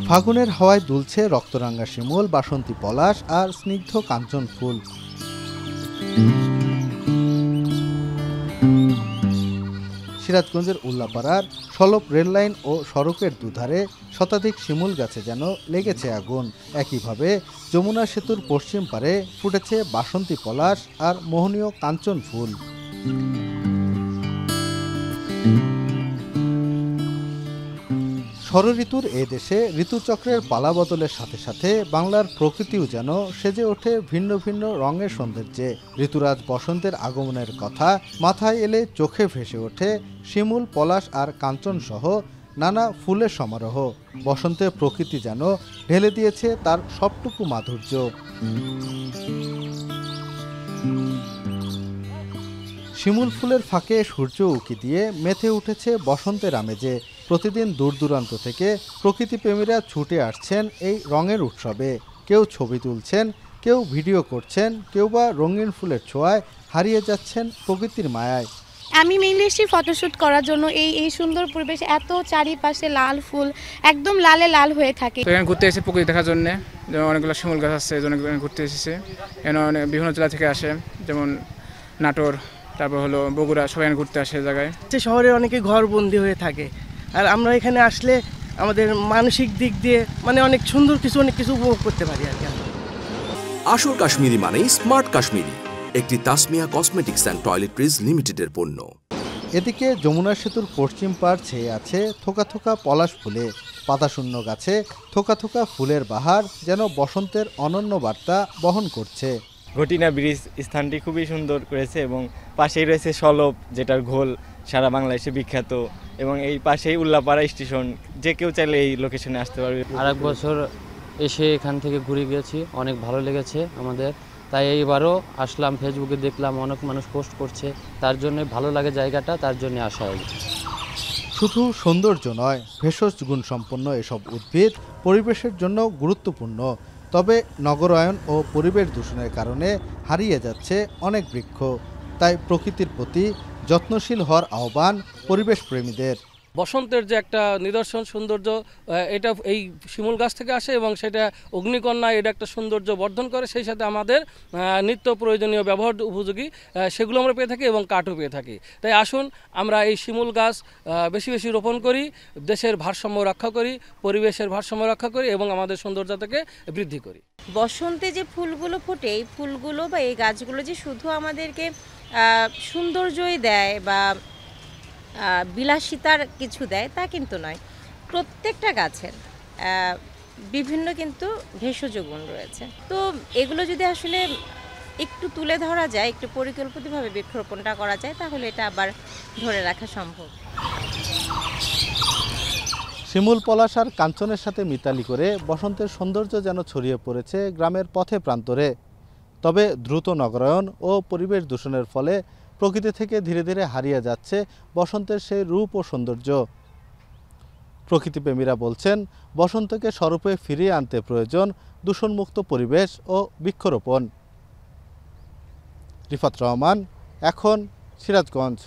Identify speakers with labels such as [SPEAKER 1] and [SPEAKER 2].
[SPEAKER 1] ফাগুনের হাওয়ায় দুলছে রক্তরাঙ্গা শিমুল, বাসন্তী পলাশ আর স্নিগ্ধ কাঞ্চন ফুল। সিরাজগঞ্জের উল্লাপাড়ার সলপ রেললাইন ও সড়কের দুধারে শতাধিক শিমুল গাছে যেন লেগেছে আগুন। একইভাবে যমুনা সেতুর পশ্চিম পারে ফুটেছে বাসন্তী পলাশ আর মোহনীয় কাঞ্চন ফুল। ষড়ঋতুর এ দেশে ঋতুচক্রের পালা বদলের সাথে সাথে বাংলার প্রকৃতিও যেন সেজে ওঠে ভিন্ন ভিন্ন রঙের সৌন্দর্যে। ঋতুরাজ বসন্তের আগমনের কথা মাথায় এলে চোখে ভেসে ওঠে শিমুল, পলাশ আর কাঞ্চন সহ নানা ফুলের সমারোহ। বসন্তে প্রকৃতি যেন ঢেলে দিয়েছে তার সবটুকু মাধুর্য। শিমুল ফুলের ফাঁকে সূর্য উঁকি দিয়ে মেতে উঠেছে বসন্তের আমেজে। প্রতিদিন দূর দূরান্ত থেকে প্রকৃতিপ্রেমীরা ছুটে আসছেন এই রঙের উৎসবে। কেউ ছবি তুলছেন, কেউ ভিডিও করছেন, কেউ বা রঙিন ফুলের ছোঁয়ায় হারিয়ে যাচ্ছেন প্রকৃতির মায়ায়।
[SPEAKER 2] আমি মেইনলি এসেছি ফটোশ্যুট করার জন্য। এই সুন্দর পরিবেশ, এত চারিপাশে লাল ফুল, একদম লালে লাল হয়ে থাকে।
[SPEAKER 3] তো এখানে ঘুরতে এসেছি প্রকৃতি দেখার জন্য। যেমন অনেকগুলো শিমুল গাছ আছে, ঘুরতে এসেছে। এখানে বিভিন্ন জেলা থেকে আসে, যেমন নাটোর, তারপর হলো বগুড়া, সবাই ঘুরতে আসে জায়গায়।
[SPEAKER 4] শহরে অনেকে ঘরবন্দি হয়ে থাকে, আর আমরা এখানে আসলে আমাদের মানসিক দিক দিয়ে অনেক সুন্দর অনেক কিছু উপভোগ করতে পারি আর কি।
[SPEAKER 5] আসল কাশ্মীরি মানেই স্মার্ট কাশ্মীরি, একটি তাসমিয়া কসমেটিক্স অ্যান্ড টয়লেট্রিজ লিমিটেডের পণ্য।
[SPEAKER 1] এদিকে যমুনা সেতুর পশ্চিম পাড় ছেয়ে আছে থোকা থোকা পলাশ ফুলে। পাতাশূন্য গাছে থোকা থোকা ফুলের বাহার যেন বসন্তের অনন্য বার্তা বহন করছে।
[SPEAKER 6] ঘটিনা ব্রিজ স্থানটি খুবই সুন্দর করেছে এবং পাশেই রয়েছে সলপ, যেটার ঘোল সারা বাংলাদেশে বিখ্যাত, এবং এই পাশেই উল্লাপাড়া স্টেশন। যে কেউ চাইলে এই লোকেশনে আসতে পারবে।
[SPEAKER 7] আরেক বছর এসে এখান থেকে ঘুরে গেছি, অনেক ভালো লেগেছে আমাদের, তাই এইবারও আসলাম। ফেসবুকে দেখলাম অনেক মানুষ পোস্ট করছে, তার জন্য ভালো লাগে জায়গাটা, তার জন্য আসা হয়।
[SPEAKER 1] শুধু সৌন্দর্য নয়, ভেষজ গুণসম্পন্ন এসব উদ্ভিদ পরিবেশের জন্য গুরুত্বপূর্ণ। তবে নগরায়ন ও পরিবেশ দূষণের কারণে হারিয়ে যাচ্ছে অনেক বৃক্ষ। তাই প্রকৃতির প্রতি যত্নশীল হওয়ার আহ্বান পরিবেশ প্রেমীদের।
[SPEAKER 8] বসন্তের যে একটা নিদর্শন সৌন্দর্য, এটা এই শিমুল গাছ থেকে আসে এবং সেটা অগ্নিকন্যা, এটা একটা সৌন্দর্য বর্ধন করে। সেই সাথে আমাদের নিত্য প্রয়োজনীয় ব্যবহার উপযোগী সেগুলো আমরা পেয়ে থাকি এবং কাঠও পেয়ে থাকি। তাই আসুন আমরা এই শিমুল গাছ বেশি বেশি রোপণ করি, দেশের ভারসাম্য রক্ষা করি, পরিবেশের ভারসাম্য রক্ষা করি এবং আমাদের সৌন্দর্যতাকে বৃদ্ধি করি।
[SPEAKER 9] বসন্তে যে ফুলগুলো ফোটে, এই ফুলগুলো বা এই গাছগুলো যে শুধু আমাদেরকে সৌন্দর্যই দেয় বা বিলাসিতার কিছু দেয় তা কিন্তু নয়। প্রত্যেকটা গাছের বিভিন্ন কিন্তু ভেষজ গুণ রয়েছে। তো এগুলো যদি আসলে একটু তুলে ধরা যায়, একটু পরিকল্পিতভাবে বৃক্ষরোপণটা করা যায়, তাহলে এটা আবার ধরে রাখা সম্ভব।
[SPEAKER 1] শিমুল, পলাশ আর কাঞ্চনের সাথে মিতালি করে বসন্তের সৌন্দর্য যেন ছড়িয়ে পড়েছে গ্রামের পথে প্রান্তরে। তবে দ্রুত নগরায়ন ও পরিবেশ দূষণের ফলে প্রকৃতি থেকে ধীরে ধীরে হারিয়ে যাচ্ছে বসন্তের সেই রূপ ও সৌন্দর্য। প্রকৃতিপ্রেমীরা বলছেন, বসন্তকে স্বরূপে ফিরিয়ে আনতে প্রয়োজন দূষণমুক্ত পরিবেশ ও বৃক্ষরোপণ। রিফাত রহমান, এখন, সিরাজগঞ্জ।